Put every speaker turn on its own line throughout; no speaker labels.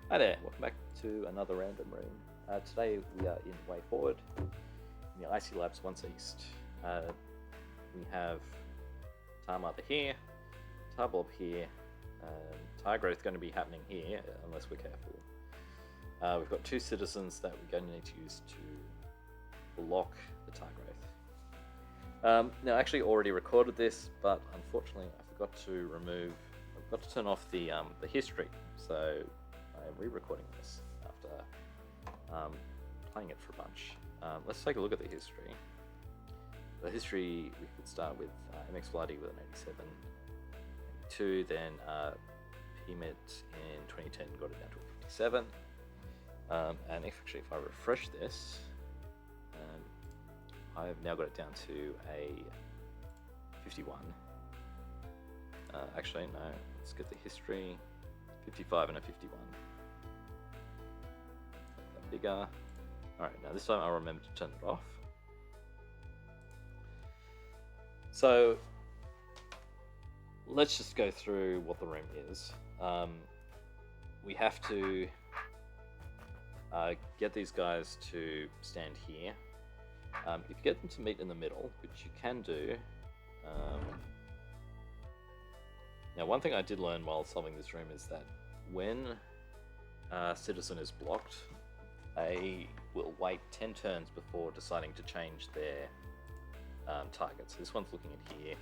Hi there, welcome back to another random room. Today we are in Way Forward, in the Icy Labs once east. We have Tar Mother here, Tar Bob here, Tar Growth going to be happening here, unless we're careful. We've got two citizens that we're going to need to use to block the Tar Growth. Now I actually already recorded this, but unfortunately I forgot to turn off the history, so I'm re-recording this after playing it for a bunch. Let's take a look at the history. The history, we could start with MX Bloody with an 87, 82, then PMIT in 2010 got it down to a 57. And if I refresh this, I've now got it down to a 51. Actually, no, let's get the history. 55 and a 51. Make that bigger. Alright, now this time I'll remember to turn it off. So, let's just go through what the room is. We have to get these guys to stand here. If you get them to meet in the middle, which you can do. Now, one thing I did learn while solving this room is that when a citizen is blocked, they will wait 10 turns before deciding to change their target. So this one's looking at here.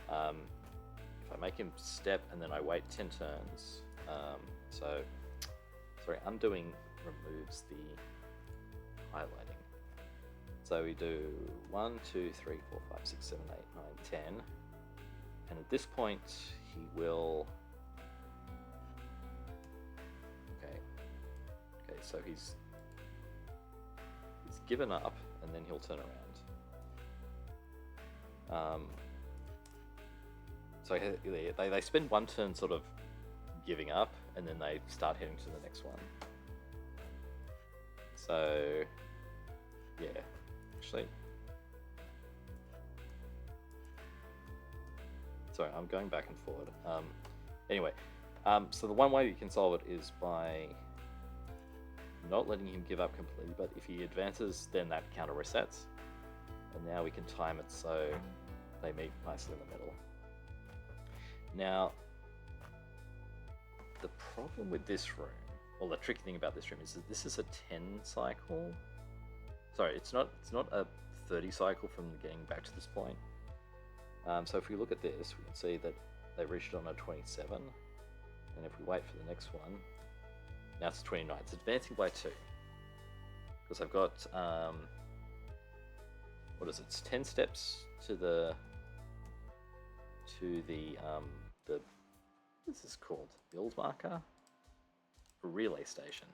If I make him step and then I wait 10 turns, undoing removes the highlighting. So we do 1, 2, 3, 4, 5, 6, 7, 8, 9, 10. And at this point, he will... Okay, so he's given up, and then he'll turn around. So they spend one turn sort of giving up, and then they start heading to the next one. So, yeah, actually... Sorry, I'm going back and forward. Anyway, so the one way you can solve it is by not letting him give up completely, but if he advances, then that counter resets. And now we can time it so they meet nicely in the middle. Now, the problem with this room, well, the tricky thing about this room is that this is a 10 cycle. Sorry, it's not a 30 cycle from getting back to this point. So if we look at this, we can see that they reached on a 27, and if we wait for the next one, now it's 29. It's advancing by 2, because I've got what is it? It's 10 steps to the what is this called? Build marker? A relay station.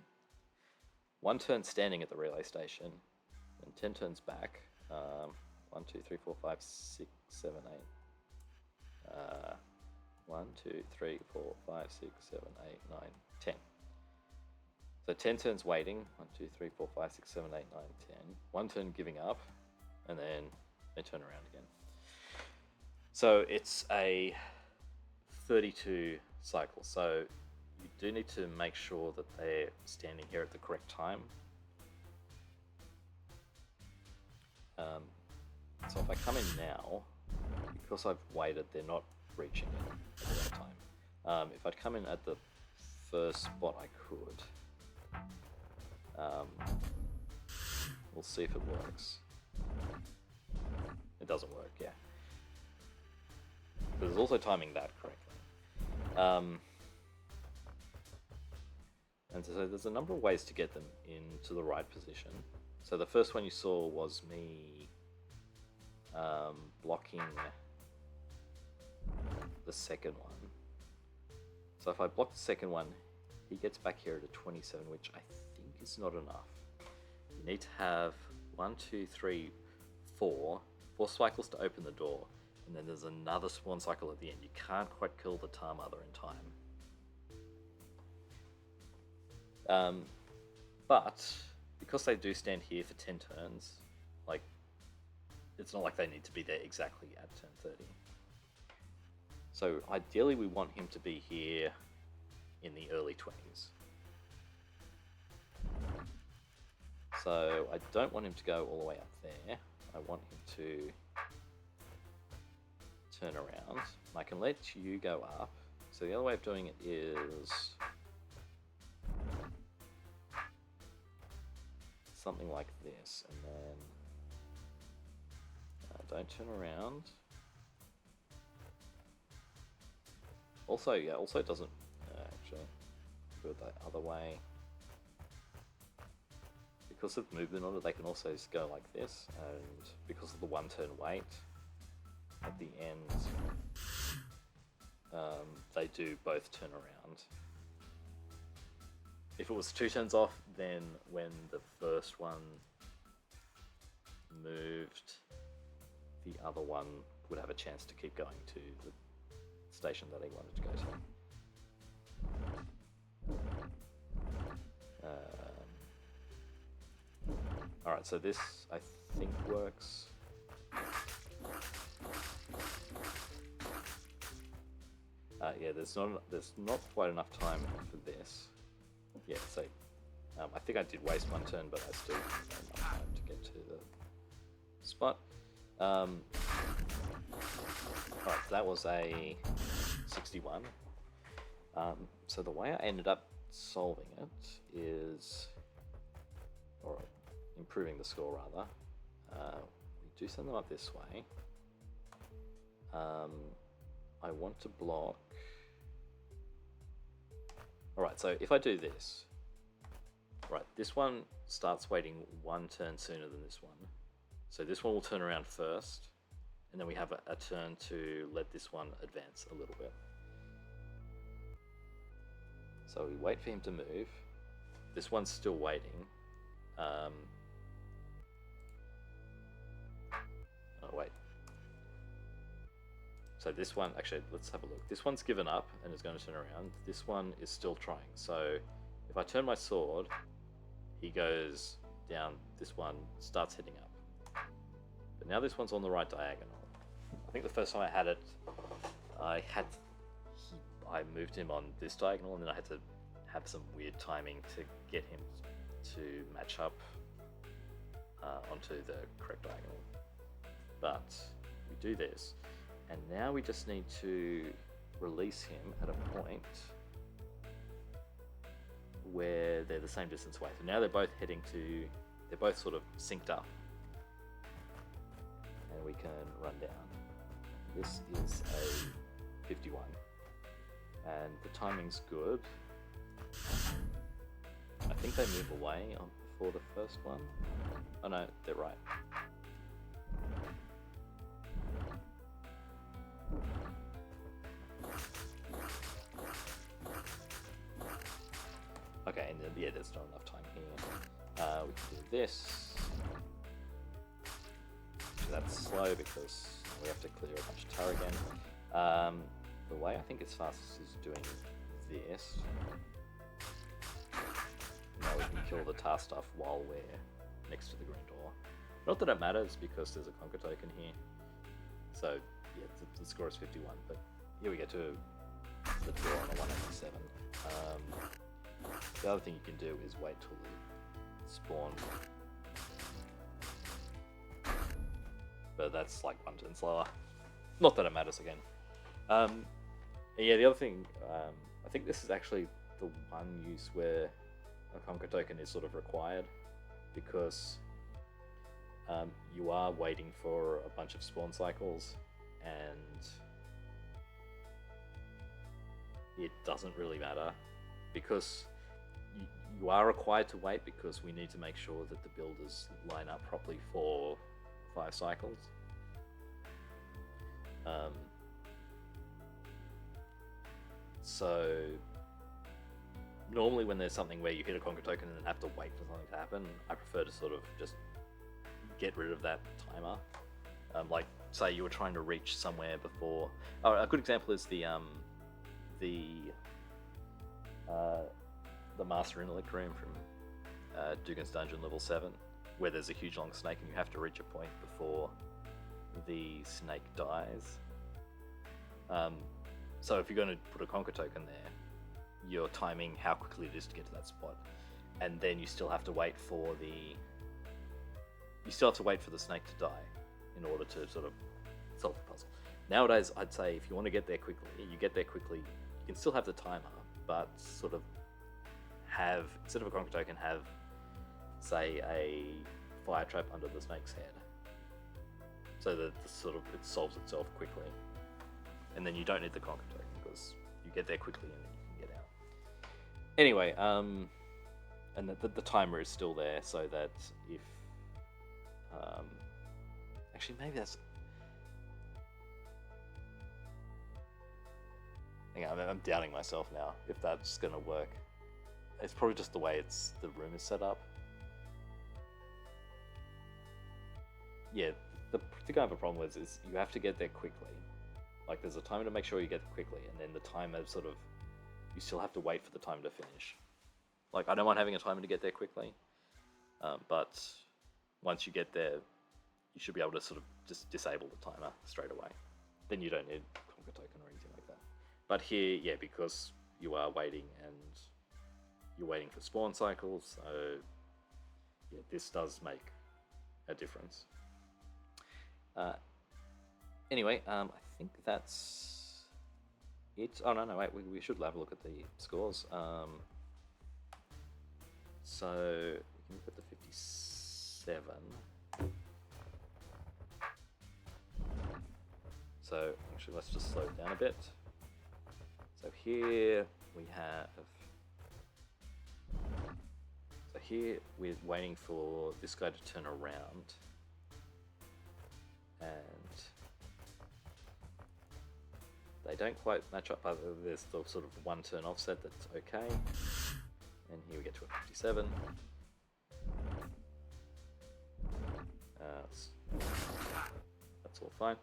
1 turn standing at the relay station, and 10 turns back. 1, 2, 3, 4, 5, 6, 7, 8. 1, 2, 3, 4, 5, 6, 7, 8, 9, 10. So 10 turns waiting. 1, 2, 3, 4, 5, 6, 7, 8, 9, 10. 1 turn giving up, and then they turn around again. So it's a 32 cycle. So you do need to make sure that they're standing here at the correct time. So if I come in now, because I've waited, they're not reaching it at the right time. If I'd come in at the first spot I could, we'll see if it works. It doesn't work, yeah. But there's also timing that correctly. And so there's a number of ways to get them into the right position. So the first one you saw was me blocking the second one. So if I block the second one, he gets back here at a 27, which I think is not enough. You need to have 1, 2, 3, 4 cycles to open the door, and then there's another spawn cycle at the end. You can't quite kill the Tar Mother in time. But because they do stand here for 10 turns, like, it's not like they need to be there exactly at turn 30. So ideally we want him to be here in the early 20s. So I don't want him to go all the way up there. I want him to turn around. I can let you go up. So the other way of doing it is something like this, and then don't turn around. Also, yeah, also it doesn't actually do it the other way. Because of movement on it, they can also just go like this, and because of the one turn wait, at the end, they do both turn around. If it was 2 turns off, then when the first one moved, the other one would have a chance to keep going to the station that he wanted to go to. Alright, so this I think works. Yeah, there's not quite enough time for this. Yeah, so I think I did waste 1 turn, but I still have enough time to get to the spot. Alright, so that was a 61. So the way I ended up solving it is, or improving the score rather, we do send them up this way. I want to block. Alright, so if I do this, right, this one starts waiting 1 turn sooner than this one. So this one will turn around first, and then we have a turn to let this one advance a little bit. So we wait for him to move. This one's still waiting. Oh wait. So this one, actually, let's have a look. This one's given up and is going to turn around. This one is still trying. So if I turn my sword, he goes down. This one starts heading up. But now this one's on the right diagonal. I think the first time I had it, I moved him on this diagonal, and then I had to have some weird timing to get him to match up onto the correct diagonal. But we do this, and now we just need to release him at a point where they're the same distance away. So now they're both they're both sort of synced up, and we can run down. This is a 51, and the timing's good. I think they move away before the first one. Oh no, they're right. Okay, and then, yeah, there's not enough time here. We can do this. That's slow because we have to clear a bunch of tar again. The way I think it's fastest is doing this. Now we can kill the tar stuff while we're next to the green door. Not that it matters because there's a conquer token here. So yeah, the score is 51, but here we get to the door on a 187. The other thing you can do is wait till they spawn. But that's like 1 turn slower. Not that it matters again. Yeah, the other thing, I think this is actually the one use where a conquer token is sort of required, because you are waiting for a bunch of spawn cycles, and it doesn't really matter, because you are required to wait because we need to make sure that the builders line up properly for 5 cycles. So normally when there's something where you hit a conquer token and have to wait for something to happen, I prefer to sort of just get rid of that timer. Like say you were trying to reach somewhere before. Oh, a good example is the Master Intellect room from Dugan's Dungeon level 7, where there's a huge long snake and you have to reach a point before the snake dies. So if you're going to put a conquer token there, you're timing how quickly it is to get to that spot, and then you still have to wait for the you still have to wait for the snake to die in order to sort of solve the puzzle. Nowadays, I'd say if you want to get there quickly, you get there quickly. You can still have the timer, but sort of have, instead of a conquer token, have, say, a fire trap under the snake's head, so that it solves itself quickly, and then you don't need the conquer token because you get there quickly and then you can get out. Anyway, and the timer is still there, so that if actually maybe that's. Hang on, I'm doubting myself now if that's gonna work. It's probably just the way the room is set up. Yeah, the thing I have a problem with is you have to get there quickly. Like, there's a timer to make sure you get there quickly, and then the timer you still have to wait for the time to finish. Like, I don't mind having a timer to get there quickly, but once you get there, you should be able to sort of just disable the timer straight away. Then you don't need conquer token or anything like that. But here, yeah, because you are waiting and you're waiting for spawn cycles, so yeah, this does make a difference. Anyway, I think that's it. Oh, no, wait, we should have a look at the scores. So, we can look at the 57. So, actually, let's just slow it down a bit. So here we have... So here we're waiting for this guy to turn around. And they don't quite match up. There's the sort of one turn offset that's okay. And here we get to a 57. That's all fine.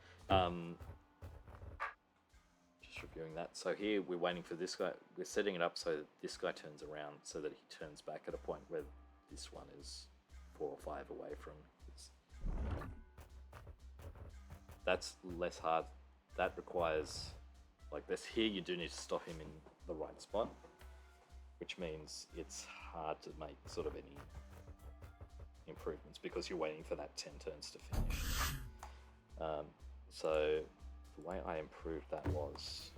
Just reviewing that. So here we're waiting for this guy. We're setting it up so that this guy turns around, so that he turns back at a point where this one is 4 or 5 away from his. That's less hard. That requires, like this here, you do need to stop him in the right spot, which means it's hard to make sort of any improvements because you're waiting for that 10 turns to finish. So the way I improved that was,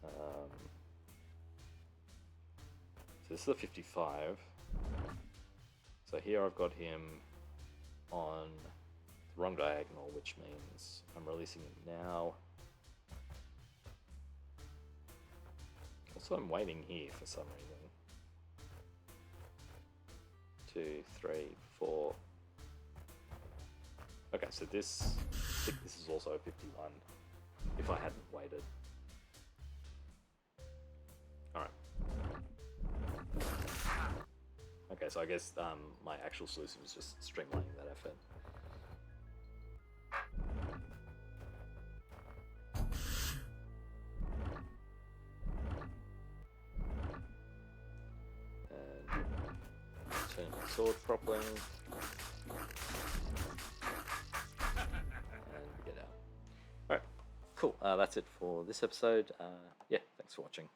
so this is a 55. So here I've got him on the wrong diagonal, which means I'm releasing him now. Also, I'm waiting here for some reason. 2, 3, 4. Okay, so this, I think this is also a 51 if I hadn't waited. Alright. Okay, so I guess my actual solution is just streamlining that effort. And turn my sword properly. And we get out. Alright, cool. That's it for this episode. Yeah, thanks for watching.